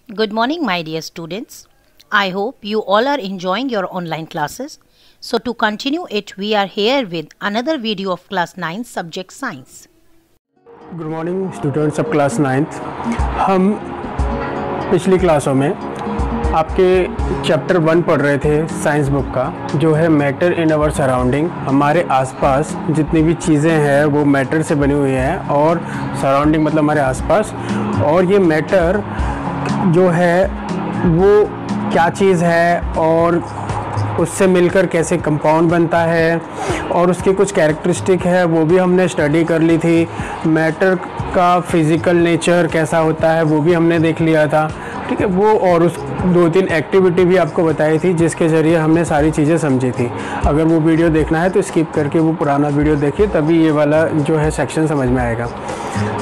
Good morning, my dear students. I hope you all are enjoying your online classes. So to continue it, we are here with another video of class 9 subject science. Good morning students of class 9th। हम पिछली क्लासों में आपके chapter 1 पढ़ रहे थे science book का, जो है मैटर इन आवर सराउंडिंग। हमारे आसपास जितनी भी चीज़ें हैं वो मैटर से बनी हुई हैं, और सराउंडिंग मतलब हमारे आसपास। और ये मैटर जो है वो क्या चीज़ है और उससे मिलकर कैसे कंपाउंड बनता है और उसकी कुछ कैरेक्टरिस्टिक है वो भी हमने स्टडी कर ली थी। मैटर का फिज़िकल नेचर कैसा होता है वो भी हमने देख लिया था, ठीक है। वो और उस 2-3 एक्टिविटी भी आपको बताई थी जिसके ज़रिए हमने सारी चीज़ें समझी थी। अगर वो वीडियो देखना है तो स्किप करके वो पुराना वीडियो देखिए, तभी ये वाला जो है सेक्शन समझ में आएगा।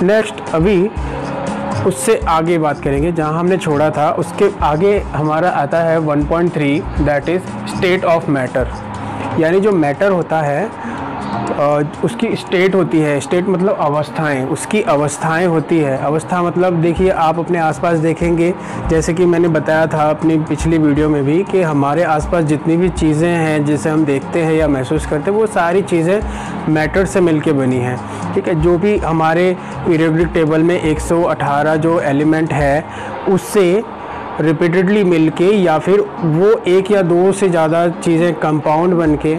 नेक्स्ट अभी उससे आगे बात करेंगे, जहाँ हमने छोड़ा था उसके आगे हमारा आता है 1.3, that is state of matter. यानी जो मैटर होता है उसकी स्टेट होती है। स्टेट मतलब अवस्थाएं, उसकी अवस्थाएं होती है। अवस्था मतलब देखिए, आप अपने आसपास देखेंगे, जैसे कि मैंने बताया था अपनी पिछली वीडियो में भी, कि हमारे आसपास जितनी भी चीज़ें हैं जिसे हम देखते हैं या महसूस करते हैं वो सारी चीज़ें मैटर से मिलके बनी हैं, ठीक है। जो भी हमारे पीरियोडिक टेबल में 118 जो एलिमेंट है उससे रिपीटेडली मिलके या फिर वो एक या दो से ज़्यादा चीज़ें कंपाउंड बनके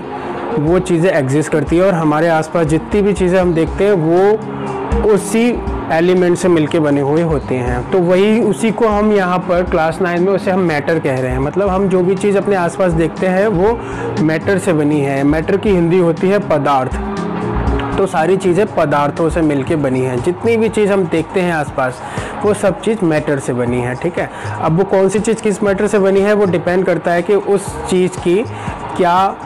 वो चीज़ें एग्जिस्ट करती है। और हमारे आसपास जितनी भी चीज़ें हम देखते हैं वो उसी एलिमेंट से मिलके बने हुए होते हैं। तो वही उसी को हम यहाँ पर क्लास 9 में उसे हम मैटर कह रहे हैं। मतलब हम जो भी चीज़ अपने आसपास देखते हैं वो मैटर से बनी है। मैटर की हिंदी होती है पदार्थ। तो सारी चीज़ें पदार्थों से मिलके बनी हैं। जितनी भी चीज़ हम देखते हैं आसपास वो सब चीज़ मैटर से बनी है, ठीक है। अब वो कौन सी चीज़ किस मैटर से बनी है वो डिपेंड करता है कि उस चीज़ की क्या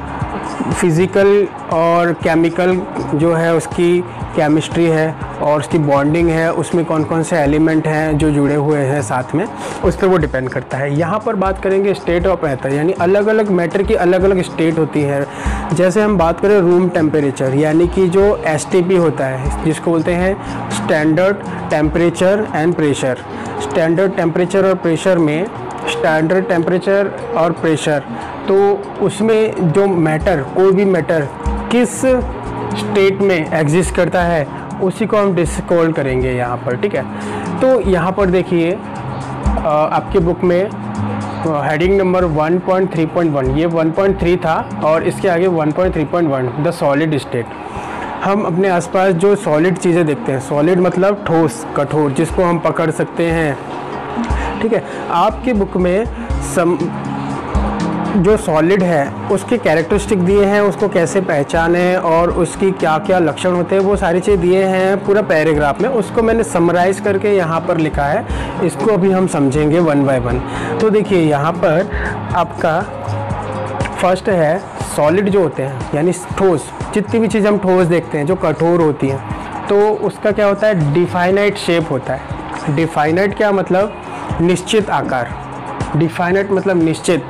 फिज़िकल और केमिकल जो है उसकी केमिस्ट्री है और उसकी बॉन्डिंग है, उसमें कौन कौन से एलिमेंट हैं जो जुड़े हुए हैं साथ में, उस पर वो डिपेंड करता है। यहाँ पर बात करेंगे स्टेट ऑफ मैटर, यानी अलग अलग मैटर की अलग अलग स्टेट होती है। जैसे हम बात करें रूम टेम्परेचर, यानी कि जो STP होता है जिसको बोलते हैं standard temperature and pressure. Standard temperature और प्रेशर में, स्टैंडर्ड टेम्परेचर और प्रेशर, तो उसमें जो मैटर, कोई भी मैटर किस स्टेट में एग्जिस्ट करता है उसी को हम डिस्क्राइब करेंगे यहाँ पर, ठीक है। तो यहाँ पर देखिए आपके बुक में हेडिंग नंबर 1.3.1, ये 1.3 था और इसके आगे 1.3.1 द सॉलिड स्टेट। हम अपने आसपास जो सॉलिड चीज़ें देखते हैं, सॉलिड मतलब ठोस, कठोर, जिसको हम पकड़ सकते हैं, ठीक है। आपकी बुक में जो सॉलिड है उसके कैरेक्टरिस्टिक दिए हैं, उसको कैसे पहचानें और उसकी क्या क्या लक्षण होते हैं वो सारी चीज़ दिए हैं पूरा पैराग्राफ में। उसको मैंने समराइज़ करके यहाँ पर लिखा है, इसको अभी हम समझेंगे 1 बाय 1। तो देखिए यहाँ पर आपका फर्स्ट है सॉलिड जो होते हैं, यानी ठोस। जितनी भी चीज़ हम ठोस देखते हैं जो कठोर होती हैं, तो उसका क्या होता है, डिफाइनाइट शेप होता है। डिफाइनाइट क्या मतलब, निश्चित आकार। डिफाइनाइट मतलब निश्चित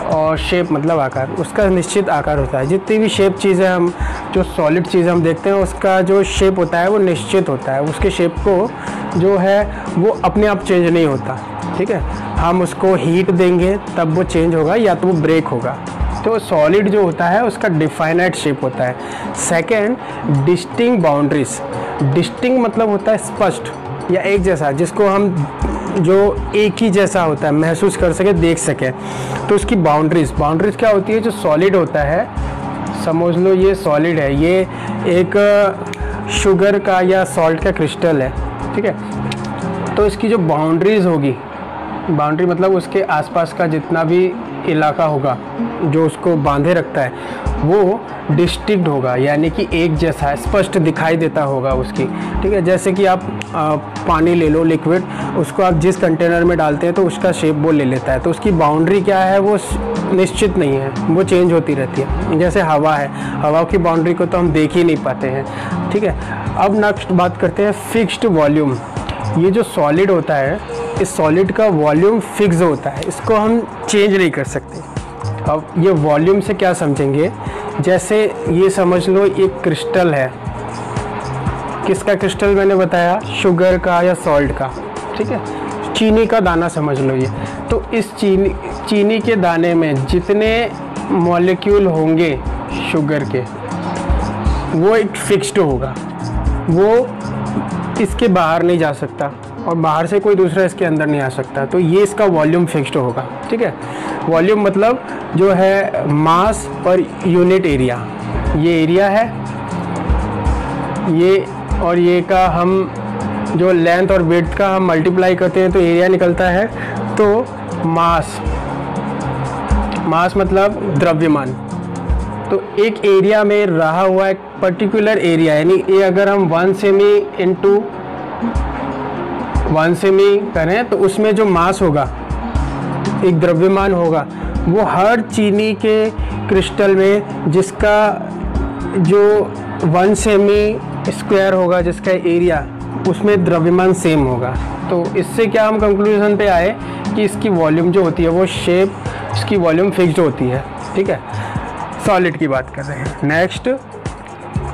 और शेप मतलब आकार, उसका निश्चित आकार होता है। जितनी भी शेप चीज़ें हम, जो सॉलिड चीज़ें हम देखते हैं उसका जो शेप होता है वो निश्चित होता है। उसके शेप को जो है वो अपने आप चेंज नहीं होता, ठीक है। हम उसको हीट देंगे तब वो चेंज होगा या तो वो ब्रेक होगा। तो सॉलिड जो होता है उसका डिफाइनाइट शेप होता है। Second, distinct boundaries. डिस्टिंक्ट मतलब होता है स्पष्ट या एक जैसा, जिसको हम जो एक ही जैसा होता है महसूस कर सके, देख सके। तो उसकी बाउंड्रीज क्या होती है, जो सॉलिड होता है, समझ लो ये सॉलिड है, ये एक शुगर का या सॉल्ट का क्रिस्टल है, ठीक है। तो इसकी जो बाउंड्रीज होगी, बाउंड्री मतलब उसके आसपास का जितना भी इलाका होगा जो उसको बांधे रखता है वो डिस्टिंक्ट होगा, यानी कि एक जैसा स्पष्ट दिखाई देता होगा उसकी, ठीक है। जैसे कि आप पानी ले लो, लिक्विड, उसको आप जिस कंटेनर में डालते हैं तो उसका शेप वो ले लेता है। तो उसकी बाउंड्री क्या है, वो निश्चित नहीं है, वो चेंज होती रहती है। जैसे हवा है, हवा की बाउंड्री को तो हम देख ही नहीं पाते हैं, ठीक है। अब नेक्स्ट बात करते हैं फिक्स्ड वॉल्यूम। ये जो सॉलिड होता है, इस सॉलिड का वॉल्यूम फिक्स होता है, इसको हम चेंज नहीं कर सकते। अब ये वॉल्यूम से क्या समझेंगे, जैसे ये समझ लो एक क्रिस्टल है। किसका क्रिस्टल मैंने बताया, शुगर का या सॉल्ट का, ठीक है। चीनी का दाना समझ लो ये। तो इस चीनी के दाने में जितने मॉलिक्यूल होंगे शुगर के, वो एक फिक्स्ड होगा, वो इसके बाहर नहीं जा सकता और बाहर से कोई दूसरा इसके अंदर नहीं आ सकता। तो ये इसका वॉल्यूम फिक्स्ड होगा, ठीक है। वॉल्यूम मतलब जो है मास पर यूनिट एरिया, ये एरिया है ये, और ये का हम जो लेंथ और विड्थ का हम मल्टीप्लाई करते हैं तो एरिया निकलता है। तो मास मतलब द्रव्यमान। तो एक एरिया में रहा हुआ एक पर्टिकुलर एरिया, यानी ये अगर हम 1 सेमी इंटू 1 सेमी करें तो उसमें जो मास होगा, एक द्रव्यमान होगा, वो हर चीनी के क्रिस्टल में जिसका जो 1 सेमी स्क्वायर होगा, जिसका एरिया, उसमें द्रव्यमान सेम होगा। तो इससे क्या हम कंक्लूजन पे आए कि इसकी वॉल्यूम जो होती है वो शेप, इसकी वॉल्यूम फिक्स्ड होती है, ठीक है। सॉलिड की बात कर रहे हैं। नेक्स्ट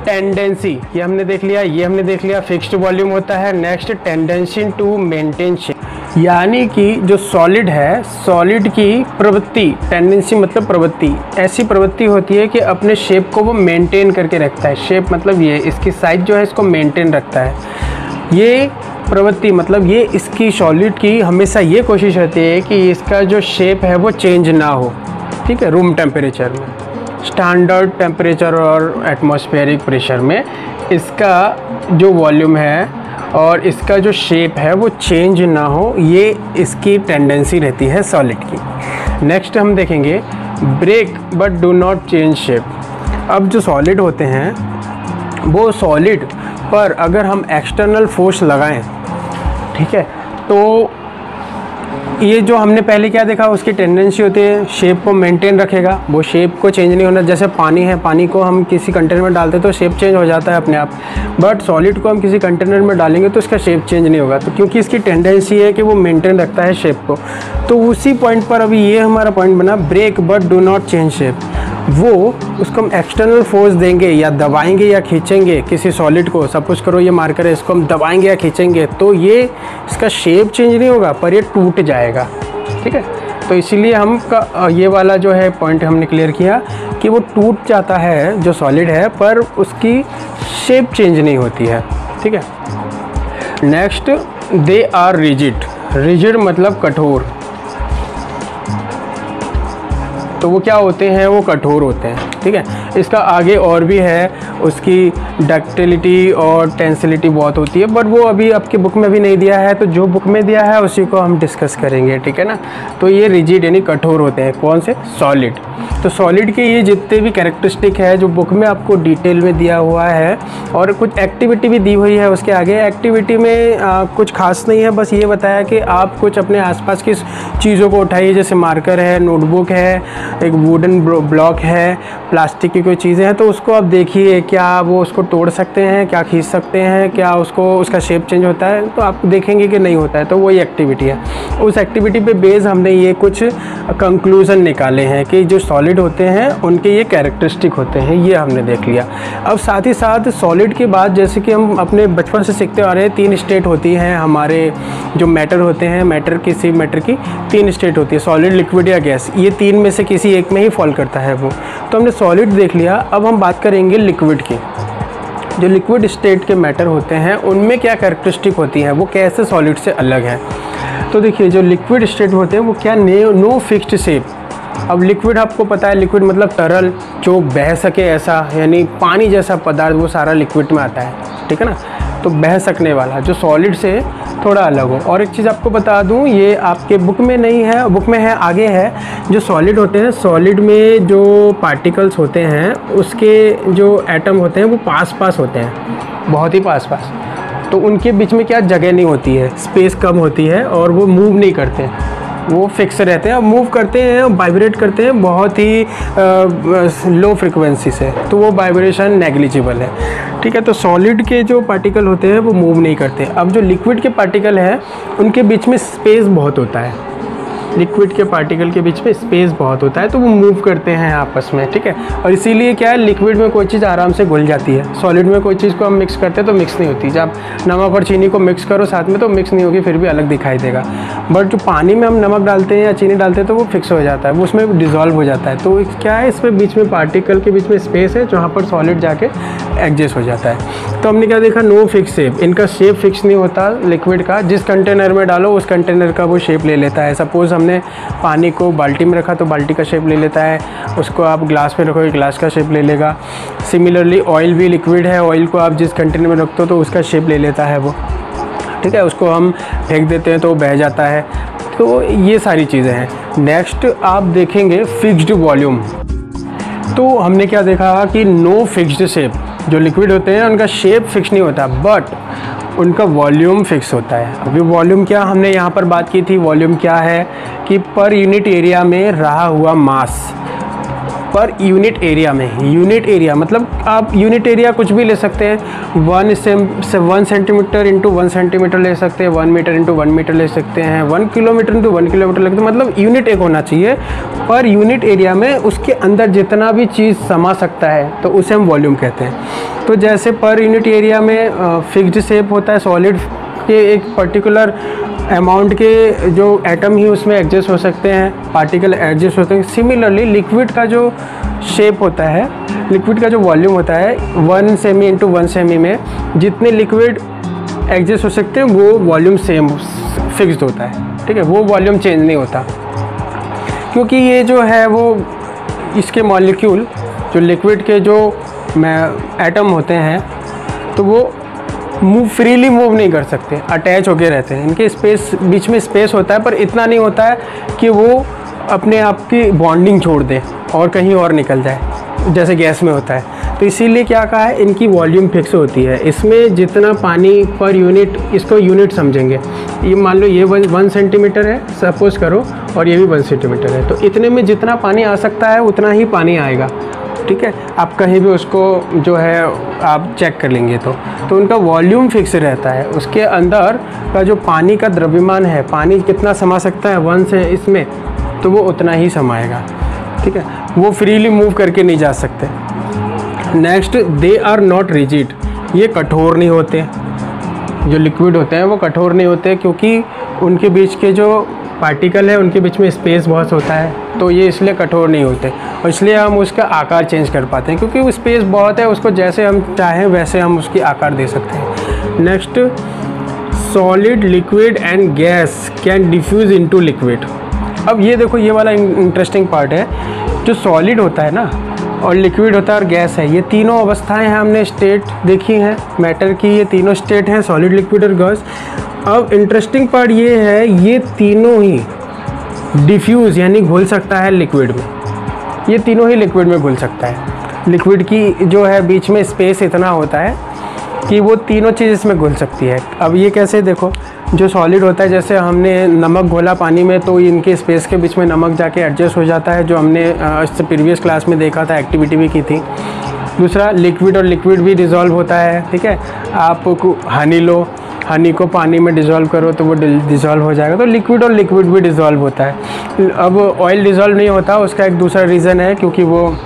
टेंडेंसी, ये हमने देख लिया, ये हमने देख लिया, फिक्स्ड वॉल्यूम होता है। Next tendency to maintain shape, यानी कि जो सॉलिड है, सॉलिड की प्रवृत्ति, टेंडेंसी मतलब प्रवृत्ति, ऐसी प्रवृत्ति होती है कि अपने शेप को वो मेंटेन करके रखता है। शेप मतलब ये इसकी साइज जो है इसको मेंटेन रखता है। ये प्रवृत्ति मतलब ये इसकी सॉलिड की हमेशा ये कोशिश रहती है कि इसका जो शेप है वो चेंज ना हो, ठीक है। रूम टेम्परेचर में, स्टैंडर्ड टेम्परेचर और एटमॉस्फेरिक प्रेशर में इसका जो वॉल्यूम है और इसका जो शेप है वो चेंज ना हो, ये इसकी टेंडेंसी रहती है सॉलिड की। नेक्स्ट हम देखेंगे break but do not change shape. अब जो सॉलिड होते हैं वो सॉलिड पर अगर हम एक्सटर्नल फोर्स लगाएं, ठीक है, तो ये जो हमने पहले क्या देखा, उसकी टेंडेंसी होती है शेप को मेंटेन रखेगा, वो शेप को चेंज नहीं होना। जैसे पानी है, पानी को हम किसी कंटेनर में डालते हैं तो शेप चेंज हो जाता है अपने आप, बट सॉलिड को हम किसी कंटेनर में डालेंगे तो इसका शेप चेंज नहीं होगा। तो क्योंकि इसकी टेंडेंसी है कि वो मेंटेन रखता है शेप को, तो उसी पॉइंट पर अभी ये हमारा पॉइंट बना, break but do not change shape. वो उसको हम एक्सटर्नल फोर्स देंगे या दबाएंगे या खींचेंगे किसी सॉलिड को, सपोज करो ये मार्कर है, इसको हम दबाएंगे या खींचेंगे तो ये इसका शेप चेंज नहीं होगा पर ये टूट जाएगा, ठीक है। तो इसीलिए हम ये वाला जो है पॉइंट हमने क्लियर किया कि वो टूट जाता है जो सॉलिड है पर उसकी शेप चेंज नहीं होती है, ठीक है। Next they are rigid. Rigid मतलब कठोर। तो वो क्या होते हैं, वो कठोर होते हैं, ठीक है। इसका आगे और भी है, उसकी डक्टिलिटी और टेंसिलिटी बहुत होती है, बट वो अभी आपकी बुक में भी नहीं दिया है, तो जो बुक में दिया है उसी को हम डिस्कस करेंगे, ठीक है ना। तो ये रिजिड यानी कठोर होते हैं, कौन से, सॉलिड। तो सॉलिड के ये जितने भी कैरेक्टरिस्टिक है जो बुक में आपको डिटेल में दिया हुआ है, और कुछ एक्टिविटी भी दी हुई है उसके आगे। एक्टिविटी में कुछ खास नहीं है, बस ये बताया कि आप कुछ अपने आसपास की चीज़ों को उठाइए, जैसे मार्कर है, नोटबुक है, एक वुडन ब्लॉक है, प्लास्टिक की कोई चीज़ें हैं, तो उसको आप देखिए क्या वो उसको तोड़ सकते हैं, क्या खींच सकते हैं, क्या उसको उसका शेप चेंज होता है, तो आप देखेंगे कि नहीं होता है। तो वही एक्टिविटी है। उस एक्टिविटी पे बेस हमने ये कुछ कंक्लूज़न निकाले हैं कि जो सॉलिड होते हैं उनके ये कैरेक्टरिस्टिक होते हैं, ये हमने देख लिया। अब साथ ही साथ सॉलिड के बाद जैसे कि हम अपने बचपन से सीखते आ रहे हैं, 3 स्टेट होती हैं हमारे जो मैटर होते हैं, मैटर किसी मैटर की 3 स्टेट होती है, सॉलिड, लिक्विड या गैस। ये 3 में से किसी एक में ही फॉल करता है वो। तो हमने सॉलिड देख लिया, अब हम बात करेंगे लिक्विड की। जो लिक्विड स्टेट के मैटर होते हैं उनमें क्या कैरेक्टरिस्टिक होती है, वो कैसे सॉलिड से अलग है। तो देखिए जो लिक्विड स्टेट होते हैं वो क्या, नो फिक्स्ड शेप। अब लिक्विड आपको पता है, लिक्विड मतलब तरल, जो बह सके ऐसा, यानी पानी जैसा पदार्थ, वो सारा लिक्विड में आता है, ठीक है ना। तो बह सकने वाला, जो सॉलिड से थोड़ा अलग हो। और एक चीज़ आपको बता दूं, ये आपके बुक में नहीं है, बुक में है आगे है। जो सॉलिड होते हैं, सॉलिड में जो पार्टिकल्स होते हैं उसके जो एटम होते हैं वो पास पास होते हैं, बहुत ही पास पास। तो उनके बीच में क्या जगह नहीं होती है, स्पेस कम होती है, और वो मूव नहीं करते, वो फिक्स रहते हैं। और मूव करते हैं, वाइब्रेट करते हैं बहुत ही लो फ्रिक्वेंसी से, तो वो वाइब्रेशन नेग्लिजिबल है, ठीक है। तो सॉलिड के जो पार्टिकल होते हैं वो मूव नहीं करते। अब जो लिक्विड के पार्टिकल हैं उनके बीच में स्पेस बहुत होता है, लिक्विड के पार्टिकल के बीच में स्पेस बहुत होता है, तो वो मूव करते हैं आपस में, ठीक है। और इसीलिए क्या है, लिक्विड में कोई चीज़ आराम से घुल जाती है, सॉलिड में कोई चीज़ को हम मिक्स करते हैं तो मिक्स नहीं होती। जब नमक और चीनी को मिक्स करो साथ में तो मिक्स नहीं होगी, फिर भी अलग दिखाई देगा। बट जो पानी में हम नमक डालते हैं या चीनी डालते हैं तो वो फिक्स हो जाता है, वो उसमें डिज़ोल्व हो जाता है। तो क्या है, इसमें बीच में पार्टिकल के बीच में स्पेस है जहाँ पर सॉलिड जाके एडजस्ट हो जाता है। तो हमने क्या देखा, नो फिक्स शेप, इनका शेप फिक्स नहीं होता लिक्विड का। जिस कंटेनर में डालो उस कंटेनर का वो शेप ले लेता है। सपोज़ हमने पानी को बाल्टी में रखा तो बाल्टी का शेप ले लेता है, उसको आप ग्लास में रखोगे ग्लास का शेप ले लेगा। सिमिलरली ऑयल भी लिक्विड है, ऑयल को आप जिस कंटेनर में रखते हो तो उसका शेप ले लेता है वो, ठीक है। उसको हम फेंक देते हैं तो वो बह जाता है। तो ये सारी चीज़ें हैं। नेक्स्ट आप देखेंगे फिक्स्ड वॉल्यूम। तो हमने क्या देखा कि नो फिक्स्ड शेप, जो लिक्विड होते हैं उनका शेप फिक्स नहीं होता बट उनका वॉल्यूम फिक्स होता है। अभी वॉल्यूम क्या, हमने यहाँ पर बात की थी, वॉल्यूम क्या है कि पर यूनिट एरिया में रहा हुआ मास, पर यूनिट एरिया में, यूनिट एरिया मतलब आप यूनिट एरिया कुछ भी ले सकते हैं, 1 सेंटीमीटर इंटू 1 सेंटीमीटर ले सकते हैं, 1 मीटर इंटू 1 मीटर ले सकते हैं, 1 किलोमीटर इंटू 1 किलोमीटर ले सकते हैं। मतलब यूनिट एक होना चाहिए, पर यूनिट एरिया में उसके अंदर जितना भी चीज़ समा सकता है तो उसे हम वॉल्यूम कहते हैं। तो जैसे पर यूनिट एरिया में फिक्स्ड शेप होता है, सॉलिड के एक पर्टिकुलर अमाउंट के जो एटम ही उसमें एडजस्ट हो सकते हैं, पार्टिकल एडजस्ट होते हैं। सिमिलरली लिक्विड का जो शेप होता है, लिक्विड का जो वॉल्यूम होता है 1 सेमी इंटू 1 सेमी में जितने लिक्विड एडजस्ट हो सकते हैं वो वॉल्यूम सेम फिक्स्ड होता है, ठीक है। वो वॉल्यूम चेंज नहीं होता क्योंकि ये जो है वो इसके मॉलिक्यूल जो लिक्विड के जो एटम होते हैं तो वो फ्रीली मूव नहीं कर सकते, अटैच होके रहते हैं। इनके स्पेस, बीच में स्पेस होता है पर इतना नहीं होता है कि वो अपने आप की बॉन्डिंग छोड़ दें और कहीं और निकल जाए जैसे गैस में होता है। तो इसीलिए क्या कहा है, इनकी वॉल्यूम फिक्स होती है। इसमें जितना पानी पर यूनिट, इसको यूनिट समझेंगे, ये मान लो ये 1 सेंटीमीटर है सपोज़ करो और ये भी 1 सेंटीमीटर है, तो इतने में जितना पानी आ सकता है उतना ही पानी आएगा, ठीक है। आप कहीं भी उसको जो है आप चेक कर लेंगे तो उनका वॉल्यूम फिक्स रहता है। उसके अंदर का जो पानी का द्रव्यमान है, पानी कितना समा सकता है 1 से इसमें, तो वो उतना ही समाएगा, ठीक है। वो फ्रीली मूव करके नहीं जा सकते। Next, they are not rigid, ये कठोर नहीं होते। जो लिक्विड होते हैं वो कठोर नहीं होते क्योंकि उनके बीच के जो पार्टिकल है उनके बीच में स्पेस बहुत होता है, तो ये इसलिए कठोर नहीं होते और इसलिए हम उसका आकार चेंज कर पाते हैं क्योंकि वो स्पेस बहुत है, उसको जैसे हम चाहें वैसे हम उसकी आकार दे सकते हैं। Next, solid, liquid and gas can diffuse into liquid. अब ये देखो, ये वाला इंटरेस्टिंग पार्ट है। जो सॉलिड होता है ना और लिक्विड होता है और गैस है, ये तीनों अवस्थाएं हैं, हमने स्टेट देखी हैं मैटर की, ये तीनों स्टेट हैं, सॉलिड, लिक्विड और गैस। अब इंटरेस्टिंग पार्ट ये है, ये तीनों ही डिफ्यूज़ यानी घुल सकता है लिक्विड में, ये तीनों ही लिक्विड में घुल सकता है। लिक्विड की जो है बीच में स्पेस इतना होता है कि वो तीनों चीज़ इसमें घुल सकती है। अब ये कैसे, देखो, जो सॉलिड होता है, जैसे हमने नमक घोला पानी में तो इनके स्पेस के बीच में नमक जाके एडजस्ट हो जाता है, जो हमने इससे प्रीवियस क्लास में देखा था, एक्टिविटी भी की थी। दूसरा, लिक्विड और लिक्विड भी डिज़ोल्व होता है, ठीक है। आप हनी लो, हनी को पानी में डिज़ोल्व करो तो वो डिज़ोल्व हो जाएगा, तो लिक्विड और लिक्विड भी डिज़ोल्व होता है। अब ऑयल डिज़ोल्व नहीं होता, उसका एक दूसरा रीज़न है क्योंकि वो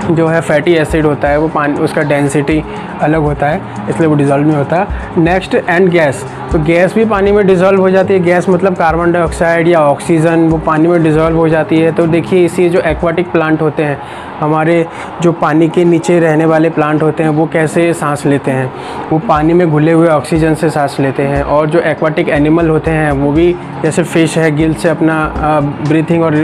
जो है फैटी एसिड होता है, वो पानी, उसका डेंसिटी अलग होता है, इसलिए वो डिज़ोल्व नहीं होता। नेक्स्ट, एंड गैस, तो गैस भी पानी में डिज़ोल्व हो जाती है। गैस मतलब कार्बन डाइऑक्साइड या ऑक्सीजन, वो पानी में डिज़ोल्व हो जाती है। तो देखिए, इसी जो एक्वाटिक प्लांट होते हैं, हमारे जो पानी के नीचे रहने वाले प्लांट होते हैं, वो कैसे सांस लेते हैं, वो पानी में घुले हुए ऑक्सीजन से सांस लेते हैं। और जो एक्वाटिक एनिमल होते हैं वो भी, जैसे फ़िश है, गिल से अपना ब्रीथिंग और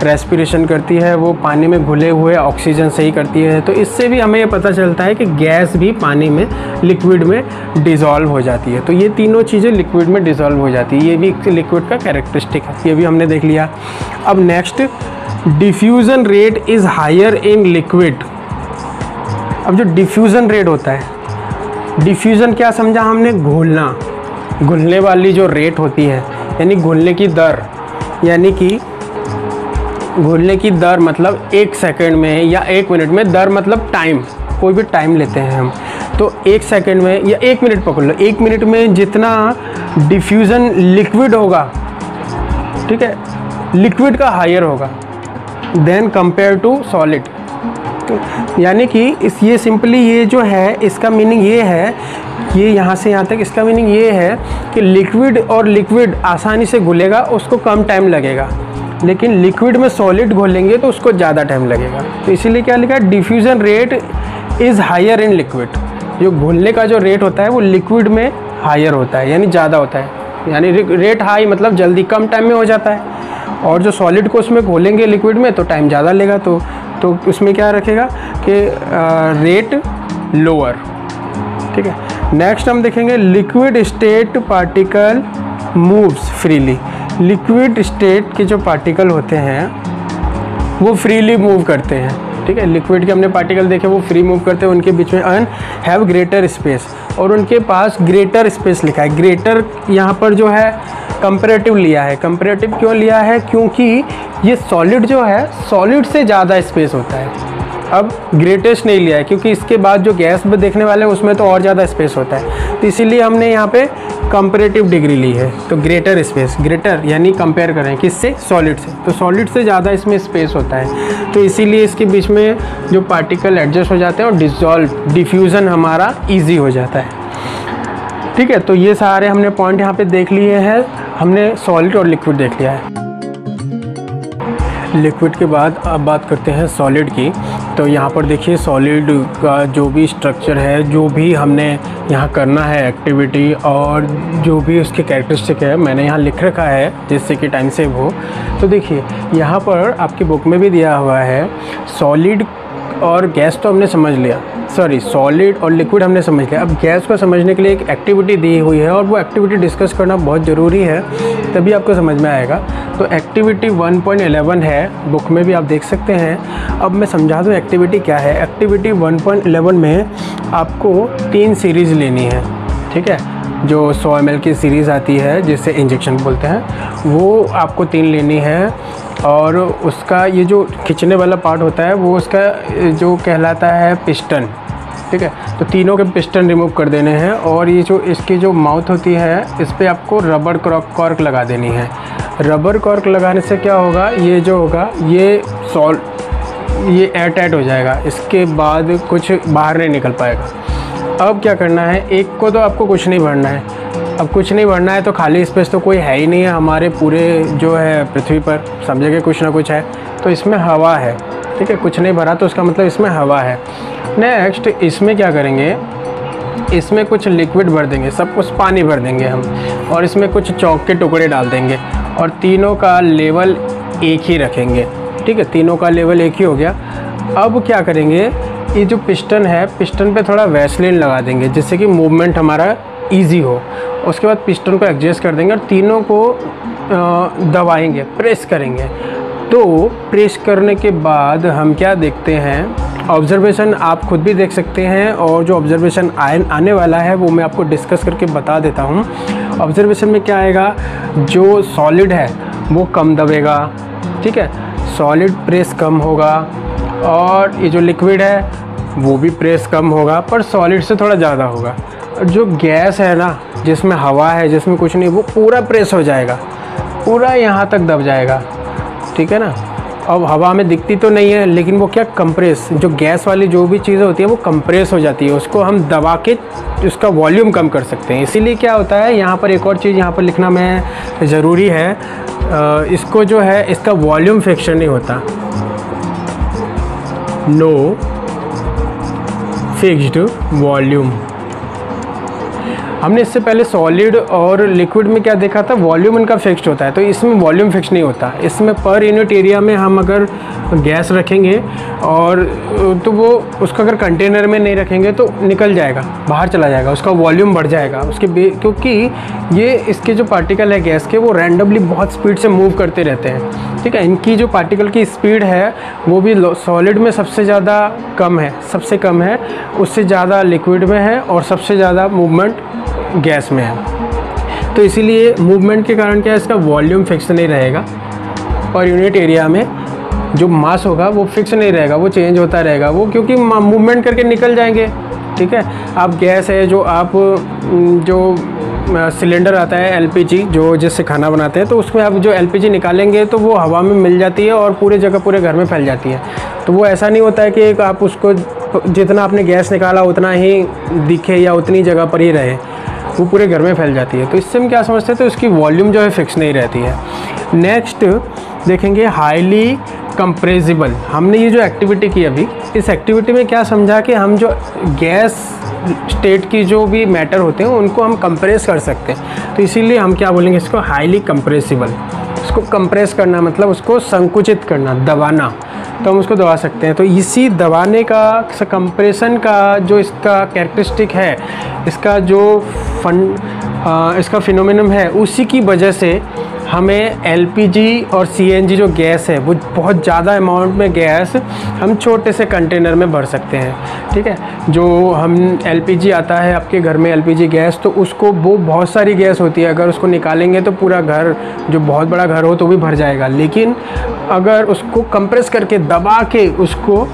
रेस्पिरेशन करती है, वो पानी में घुले हुए ऑक्सीजन से ही करती है। तो इससे भी हमें ये पता चलता है कि गैस भी पानी में, लिक्विड में डिज़ोल्व हो जाती है। तो ये तीनों चीज़ें लिक्विड में डिज़ोल्व हो जाती है, ये भी लिक्विड का कैरेक्टरिस्टिक है, ये भी हमने देख लिया। अब next, diffusion rate is higher in liquid. अब जो डिफ्यूज़न रेट होता है, डिफ्यूज़न क्या समझा हमने, घुलना, घुलने वाली जो रेट होती है, यानी घुलने की दर, यानी कि घुलने की दर मतलब 1 सेकंड में या 1 मिनट में, दर मतलब टाइम, कोई भी टाइम लेते हैं हम, तो 1 सेकंड में या 1 मिनट पकड़ लो, 1 मिनट में जितना डिफ्यूज़न लिक्विड होगा, ठीक है, लिक्विड का हायर होगा देन कंपेयर टू सॉलिड। यानी कि ये सिंपली ये जो है इसका मीनिंग ये है, ये यहाँ से यहाँ तक इसका मीनिंग ये है कि लिक्विड और लिक्विड आसानी से घुलेगा, उसको कम टाइम लगेगा, लेकिन लिक्विड में सॉलिड घोलेंगे तो उसको ज़्यादा टाइम लगेगा। तो इसीलिए क्या लिखा है, diffusion rate is higher in liquid. जो घुलने का जो रेट होता है वो लिक्विड में हायर होता है, यानी ज़्यादा होता है, यानी रेट हाई मतलब जल्दी कम टाइम में हो जाता है। और जो सॉलिड को उसमें घोलेंगे लिक्विड में तो टाइम ज़्यादा लेगा, तो उसमें क्या रखेगा कि रेट लोअर। ठीक है, नेक्स्ट हम देखेंगे liquid state particle moves freely. Liquid state के जो पार्टिकल होते हैं वो फ्रीली मूव करते हैं। ठीक है, लिक्विड के हमने पार्टिकल देखे वो फ्री मूव करते हैं, उनके बीच में एंड हैव ग्रेटर स्पेस, और उनके पास ग्रेटर स्पेस लिखा है। ग्रेटर यहाँ पर जो है कंपैरेटिव लिया है। कंपैरेटिव क्यों लिया है, क्योंकि ये सॉलिड जो है सॉलिड से ज़्यादा स्पेस होता है। अब ग्रेटेस्ट नहीं लिया है क्योंकि इसके बाद जो गैस में देखने वाले हैं उसमें तो और ज़्यादा स्पेस होता है, तो इसीलिए हमने यहाँ पे कंपैरेटिव डिग्री ली है। तो ग्रेटर स्पेस, ग्रेटर यानी कंपेयर करें किससे, सॉलिड से, तो सॉलिड से ज़्यादा इसमें स्पेस होता है, तो इसीलिए इसके बीच में जो पार्टिकल एडजस्ट हो जाते हैं और डिफ्यूज़न हमारा ईजी हो जाता है। ठीक है, तो ये सारे हमने पॉइंट यहाँ पे देख लिए हैं। हमने सॉलिड और लिक्विड देख लिया है। लिक्विड के बाद अब बात करते हैं सॉलिड की। तो यहाँ पर देखिए सॉलिड का जो भी स्ट्रक्चर है, जो भी हमने यहाँ करना है एक्टिविटी और जो भी उसके कैरेक्टरिस्टिक है मैंने यहाँ लिख रखा है जिससे कि टाइम सेव हो। तो देखिए यहाँ पर आपकी बुक में भी दिया हुआ है सॉलिड और गैस तो हमने समझ लिया, सॉरी सॉलिड और लिक्विड हमने समझ लिया। अब गैस को समझने के लिए एक एक्टिविटी दी हुई है और वो एक्टिविटी डिस्कस करना बहुत ज़रूरी है, तभी आपको समझ में आएगा। तो एक्टिविटी 1.11 है, बुक में भी आप देख सकते हैं। अब मैं समझा दूँ एक्टिविटी क्या है। एक्टिविटी 1.11 में आपको 3 सीरीज़ लेनी है। ठीक है, जो 100 ml की सीरीज़ आती है जिसे इंजेक्शन बोलते हैं, वो आपको 3 लेनी है। और उसका ये जो खींचने वाला पार्ट होता है वो उसका जो कहलाता है पिस्टन। ठीक है, तो तीनों के पिस्टन रिमूव कर देने हैं और ये जो इसकी जो माउथ होती है इस पर आपको रबर कॉर्क लगा देनी है। रबर कॉर्क लगाने से क्या होगा, ये जो होगा ये एयर टाइट हो जाएगा, इसके बाद कुछ बाहर नहीं निकल पाएगा। अब क्या करना है, एक को तो आपको कुछ नहीं भरना है। अब कुछ नहीं भरना है तो खाली स्पेस तो कोई है ही नहीं है हमारे पूरे जो है पृथ्वी पर, सब जगह कुछ ना कुछ है, तो इसमें हवा है। ठीक है, कुछ नहीं भरा तो उसका मतलब इसमें हवा है। नेक्स्ट इसमें क्या करेंगे, इसमें कुछ लिक्विड भर देंगे, सब कुछ पानी भर देंगे हम, और इसमें कुछ चौक के टुकड़े डाल देंगे और तीनों का लेवल एक ही रखेंगे। ठीक है, तीनों का लेवल एक ही हो गया। अब क्या करेंगे, ये जो पिस्टन है, पिस्टन पे थोड़ा वैसलीन लगा देंगे जिससे कि मूवमेंट हमारा ईजी हो। उसके बाद पिस्टन को एडजस्ट कर देंगे और तीनों को दबाएंगे, प्रेस करेंगे। तो प्रेस करने के बाद हम क्या देखते हैं, ऑब्जर्वेशन आप खुद भी देख सकते हैं, और जो ऑब्जर्वेशन आने वाला है वो मैं आपको डिस्कस करके बता देता हूँ। ऑब्जर्वेशन में क्या आएगा, जो सॉलिड है वो कम दबेगा। ठीक है, सॉलिड प्रेस कम होगा, और ये जो लिक्विड है वो भी प्रेस कम होगा पर सॉलिड से थोड़ा ज़्यादा होगा। जो गैस है ना, जिसमें हवा है, जिसमें कुछ नहीं, वो पूरा प्रेस हो जाएगा, पूरा यहाँ तक दब जाएगा। ठीक है ना, अब हवा में दिखती तो नहीं है लेकिन वो क्या कंप्रेस, जो गैस वाली जो भी चीज़ें होती है वो कंप्रेस हो जाती है, उसको हम दबा के उसका वॉल्यूम कम कर सकते हैं। इसीलिए क्या होता है, यहाँ पर एक और चीज़ यहाँ पर लिखना में ज़रूरी है, इसको जो है इसका वॉल्यूम फिक्शन नहीं होता, नो फिक्स्ड वॉल्यूम। हमने इससे पहले सॉलिड और लिक्विड में क्या देखा था, वॉल्यूम इनका फिक्स्ड होता है, तो इसमें वॉल्यूम फिक्स नहीं होता। इसमें पर यूनिट एरिया में हम अगर गैस रखेंगे और तो वो उसका अगर कंटेनर में नहीं रखेंगे तो निकल जाएगा, बाहर चला जाएगा, उसका वॉल्यूम बढ़ जाएगा क्योंकि ये इसके जो पार्टिकल है गैस के वो रैंडमली बहुत स्पीड से मूव करते रहते हैं। ठीक है, इनकी जो पार्टिकल की स्पीड है वो भी सॉलिड में सबसे ज़्यादा कम है, सबसे कम है, उससे ज़्यादा लिक्विड में है और सबसे ज़्यादा मूवमेंट गैस में है। तो इसीलिए मूवमेंट के कारण क्या है, इसका वॉल्यूम फिक्स नहीं रहेगा, और यूनिट एरिया में जो मास होगा वो फिक्स नहीं रहेगा, वो चेंज होता रहेगा, वो क्योंकि मूवमेंट करके निकल जाएंगे। ठीक है, आप गैस है जो आप जो सिलेंडर आता है एलपीजी जो जिससे खाना बनाते हैं, तो उसमें आप जो एलपीजी निकालेंगे तो वो हवा में मिल जाती है और पूरे जगह पूरे घर में फैल जाती है। तो वो ऐसा नहीं होता है कि आप उसको जितना आपने गैस निकाला उतना ही दिखे या उतनी जगह पर ही रहे, वो पूरे घर में फैल जाती है। तो इससे हम क्या समझते हैं, तो उसकी वॉल्यूम जो है फिक्स नहीं रहती है। नेक्स्ट देखेंगे हाईली कंप्रेसिबल। हमने ये जो एक्टिविटी की अभी, इस एक्टिविटी में क्या समझा कि हम जो गैस स्टेट की जो भी मैटर होते हैं उनको हम कंप्रेस कर सकते हैं। तो इसीलिए हम क्या बोलेंगे, इसको हाईली कंप्रेसिबल। इसको कंप्रेस करना मतलब उसको संकुचित करना, दबाना, तो हम उसको दबा सकते हैं। तो इसी दबाने का, कंप्रेशन का जो इसका कैरेक्टरिस्टिक है, इसका जो इसका फिनोमेनन है, उसी की वजह से हमें एलपीजी और सीएनजी जो गैस है वो बहुत ज़्यादा अमाउंट में गैस हम छोटे से कंटेनर में भर सकते हैं। ठीक है, जो हम एलपीजी आता है आपके घर में एलपीजी गैस, तो उसको वो बहुत सारी गैस होती है, अगर उसको निकालेंगे तो पूरा घर, जो बहुत बड़ा घर हो तो भी भर जाएगा। लेकिन अगर उसको कंप्रेस करके दबा के उसको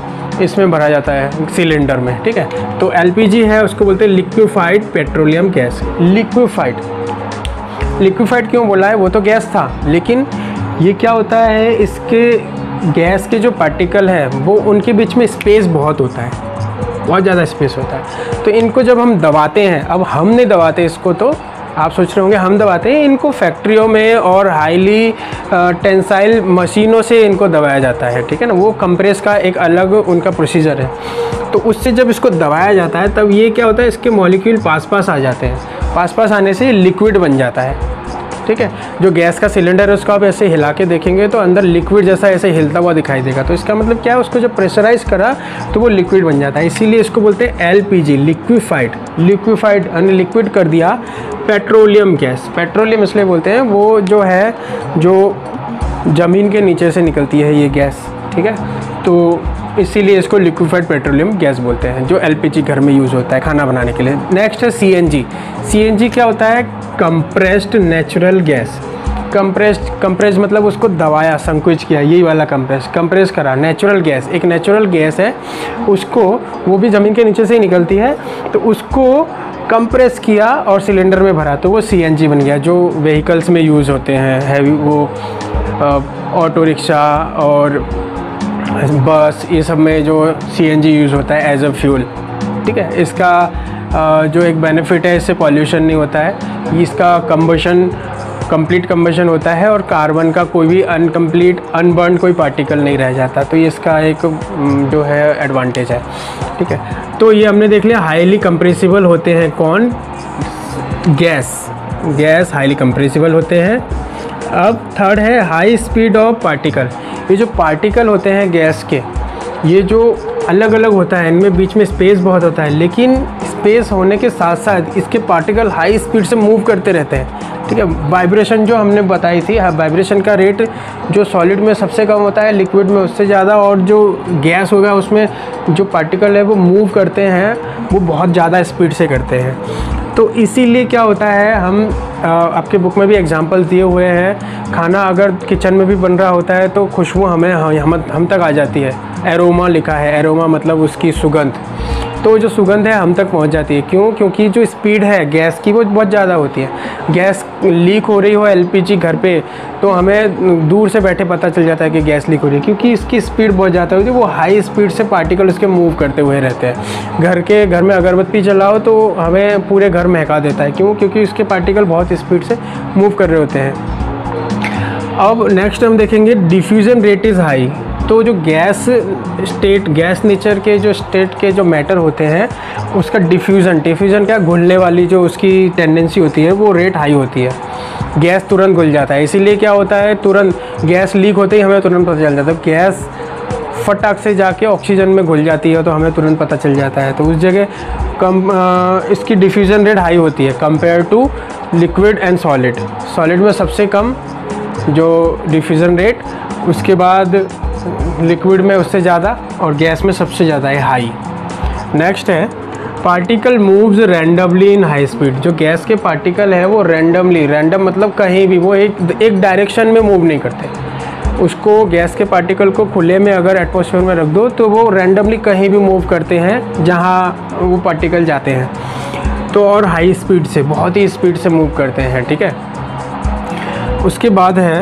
इसमें भरा जाता है सिलेंडर में। ठीक है, तो एलपीजी है उसको बोलते हैं लिक्विफाइड पेट्रोलियम गैस। लिक्विफाइड क्यों बोला है, वो तो गैस था, लेकिन ये क्या होता है, इसके गैस के जो पार्टिकल है वो उनके बीच में स्पेस बहुत होता है, बहुत ज़्यादा स्पेस होता है। तो इनको जब हम दबाते हैं, अब हम नहीं दबाते इसको, तो आप सोच रहे होंगे हम दबाते हैं, इनको फैक्ट्रियों में और हाईली टेंसाइल मशीनों से इनको दबाया जाता है। ठीक है ना, वो कंप्रेस का एक अलग उनका प्रोसीजर है। तो उससे जब इसको दबाया जाता है तब ये क्या होता है, इसके मॉलिक्यूल पास आ जाते हैं, पास आने से लिक्विड बन जाता है। ठीक है, जो गैस का सिलेंडर है उसको आप ऐसे हिला के देखेंगे तो अंदर लिक्विड जैसा ऐसे हिलता हुआ दिखाई देगा। तो इसका मतलब क्या है, उसको जब प्रेशराइज करा तो वो लिक्विड बन जाता है। इसीलिए इसको बोलते हैं एलपीजी, लिक्विफाइड यानी लिक्विड कर दिया पेट्रोलियम गैस। पेट्रोलियम इसलिए बोलते हैं, वो जो है जो ज़मीन के नीचे से निकलती है ये गैस। ठीक है, तो इसीलिए इसको लिक्विफाइड पेट्रोलियम गैस बोलते हैं, जो एलपीजी घर में यूज़ होता है खाना बनाने के लिए। नेक्स्ट है सीएनजी। सीएनजी क्या होता है, कंप्रेस्ड नेचुरल गैस। कंप्रेस मतलब उसको दबाया, संकुचित किया, यही वाला कंप्रेस करा। नेचुरल गैस, एक नेचुरल गैस है, उसको, वो भी ज़मीन के नीचे से ही निकलती है, तो उसको कंप्रेस किया और सिलेंडर में भरा, तो वो सीएनजी बन गया, जो व्हीकल्स में यूज़ होते हैं, हैवी, वो ऑटो रिक्शा और बस, ये सब में जो सीएनजी यूज़ होता है एज अ फ्यूल। ठीक है, इसका जो एक बेनिफिट है, इससे पॉल्यूशन नहीं होता है, इसका कंप्लीट कंबशन होता है और कार्बन का कोई भी अनबर्न कोई पार्टिकल नहीं रह जाता। तो ये इसका एक जो है एडवांटेज है। ठीक है, तो ये हमने देख लिया हाईली कंप्रेसिबल होते हैं कौन, गैस हाईली कंप्रेसिबल होते हैं। अब थर्ड है हाई स्पीड ऑफ पार्टिकल। ये जो पार्टिकल होते हैं गैस के, ये जो अलग अलग होता है, इनमें बीच में स्पेस बहुत होता है, लेकिन स्पेस होने के साथ साथ इसके पार्टिकल हाई स्पीड से मूव करते रहते हैं। ठीक है, वाइब्रेशन जो हमने बताई थी, वाइब्रेशन का रेट जो सॉलिड में सबसे कम होता है, लिक्विड में उससे ज़्यादा, और जो गैस होगा उसमें जो पार्टिकल है वो मूव करते हैं वो बहुत ज़्यादा स्पीड से करते हैं। तो इसीलिए क्या होता है, हम आपके बुक में भी एग्जांपल दिए हुए हैं, खाना अगर किचन में भी बन रहा होता है तो खुशबू हम तक आ जाती है। एरोमा लिखा है, एरोमा मतलब उसकी सुगंध, तो जो सुगंध है हम तक पहुंच जाती है। क्यों? क्योंकि जो स्पीड है गैस की वो बहुत ज़्यादा होती है। गैस लीक हो रही हो एलपीजी घर पे, तो हमें दूर से बैठे पता चल जाता है कि गैस लीक हो रही है, क्योंकि इसकी स्पीड बहुत ज़्यादा होती है। वो हाई स्पीड से पार्टिकल उसके मूव करते हुए रहते हैं। घर में अगरबत्ती जलाओ तो हमें पूरे घर महका देता है। क्यों? क्योंकि उसके पार्टिकल बहुत स्पीड से मूव कर रहे होते हैं। अब नेक्स्ट हम देखेंगे डिफ्यूज़न रेट इज़ हाई। तो जो गैस नेचर के जो स्टेट के जो मैटर होते हैं उसका डिफ्यूज़न क्या, घुलने वाली जो उसकी टेंडेंसी होती है वो रेट हाई होती है। गैस तुरंत घुल जाता है। इसीलिए क्या होता है, तुरंत गैस लीक होते ही हमें तुरंत पता चल जाता है। गैस फटाक से जाके ऑक्सीजन में घुल जाती है तो हमें तुरंत पता चल जाता है। तो उस जगह इसकी डिफ्यूज़न रेट हाई होती है compare to liquid and solid में सबसे कम जो डिफ्यूज़न रेट, उसके बाद लिक्विड में उससे ज़्यादा और गैस में सबसे ज़्यादा है हाई। नेक्स्ट है particle moves randomly in high speed. जो गैस के पार्टिकल है वो रैंडम मतलब कहीं भी, वो एक डायरेक्शन में मूव नहीं करते। उसको गैस के पार्टिकल को खुले में अगर एटमॉस्फेयर में रख दो तो वो रैंडमली कहीं भी मूव करते हैं जहाँ वो पार्टिकल जाते हैं। तो और हाई स्पीड से, बहुत ही स्पीड से मूव करते हैं, ठीक है। उसके बाद है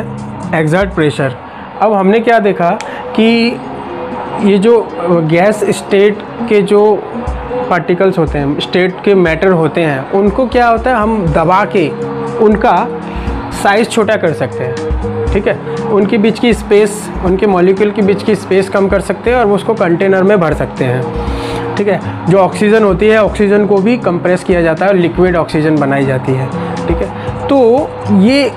एग्जर्ट प्रेशर। अब हमने क्या देखा कि ये जो गैस स्टेट के जो पार्टिकल्स होते हैं, स्टेट के मैटर होते हैं, उनको क्या होता है, हम दबा के उनका साइज़ छोटा कर सकते हैं, ठीक है। उनके बीच की स्पेस, उनके मॉलिक्यूल के बीच की स्पेस कम कर सकते हैं और उसको कंटेनर में भर सकते हैं, ठीक है। जो ऑक्सीजन होती है, ऑक्सीजन को भी कंप्रेस किया जाता है और लिक्विड ऑक्सीजन बनाई जाती है, ठीक है। तो ये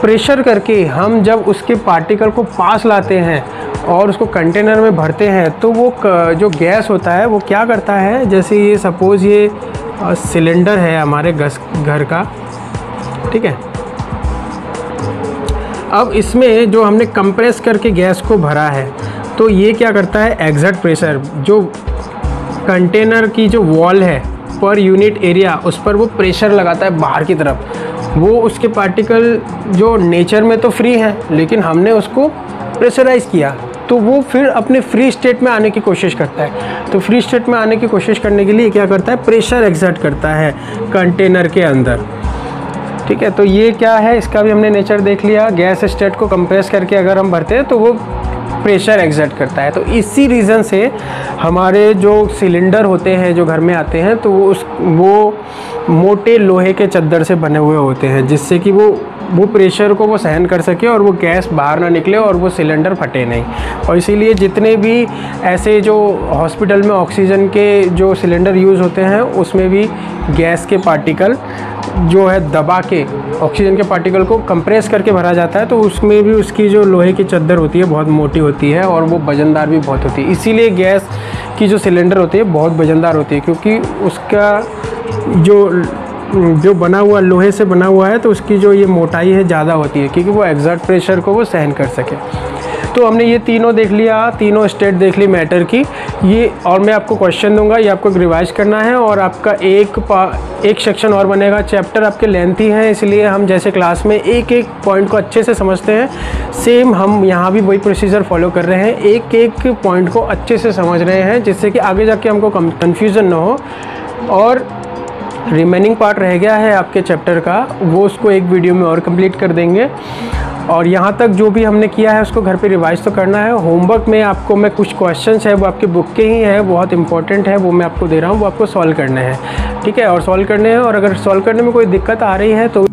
प्रेशर करके हम जब उसके पार्टिकल को पास लाते हैं और उसको कंटेनर में भरते हैं, तो वो जो गैस होता है वो क्या करता है, जैसे ये सपोज़ ये सिलेंडर है हमारे घर का, ठीक है। अब इसमें जो हमने कंप्रेस करके गैस को भरा है, तो ये क्या करता है, एग्जर्ट प्रेशर, जो कंटेनर की जो वॉल है पर यूनिट एरिया, उस पर वो प्रेशर लगाता है बाहर की तरफ। वो उसके पार्टिकल जो नेचर में तो फ्री हैं, लेकिन हमने उसको प्रेशराइज़ किया, तो वो फिर अपने फ्री स्टेट में आने की कोशिश करता है। तो फ्री स्टेट में आने की कोशिश करने के लिए क्या करता है, प्रेशर एक्सर्ट करता है कंटेनर के अंदर, ठीक है। तो ये क्या है, इसका भी हमने नेचर देख लिया। गैस स्टेट को कंप्रेस करके अगर हम भरते हैं तो वो प्रेशर एक्सर्ट करता है। तो इसी रीज़न से हमारे जो सिलेंडर होते हैं जो घर में आते हैं, तो वो मोटे लोहे के चद्दर से बने हुए होते हैं, जिससे कि वो प्रेशर को वो सहन कर सके और वो गैस बाहर ना निकले और वो सिलेंडर फटे नहीं। और इसीलिए जितने भी ऐसे जो हॉस्पिटल में ऑक्सीजन के जो सिलेंडर यूज़ होते हैं, उसमें भी गैस के पार्टिकल जो है दबा के ऑक्सीजन के पार्टिकल को कंप्रेस करके भरा जाता है। तो उसमें भी उसकी जो लोहे की चद्दर होती है बहुत मोटी होती है और वो वजनदार भी बहुत होती है। इसीलिए गैस की जो सिलेंडर होती है बहुत वजनदार होती है, क्योंकि उसका जो बना हुआ लोहे से बना हुआ है, तो उसकी जो ये मोटाई है ज़्यादा होती है, क्योंकि वो एग्जर्ट प्रेशर को वो सहन कर सके। तो हमने ये तीनों देख लिया, तीनों स्टेट देख ली मैटर की। ये और मैं आपको क्वेश्चन दूंगा, ये आपको रिवाइज करना है और आपका एक सेक्शन और बनेगा। चैप्टर आपके लेंथी हैं, इसलिए हम जैसे क्लास में एक एक पॉइंट को अच्छे से समझते हैं, सेम हम यहाँ भी वही प्रोसीजर फॉलो कर रहे हैं। एक एक पॉइंट को अच्छे से समझ रहे हैं, जिससे कि आगे जाके हमको कन्फ्यूज़न ना हो। और रिमेनिंग पार्ट रह गया है आपके चैप्टर का, वो उसको एक वीडियो में और कंप्लीट कर देंगे। और यहाँ तक जो भी हमने किया है उसको घर पे रिवाइज तो करना है। होमवर्क में आपको मैं कुछ क्वेश्चंस है वो आपके बुक के ही हैं, बहुत इंपॉर्टेंट है, वो मैं आपको दे रहा हूँ, वो आपको सॉल्व करने हैं, ठीक है। और सॉल्व करने हैं, और अगर सॉल्व करने में कोई दिक्कत आ रही है तो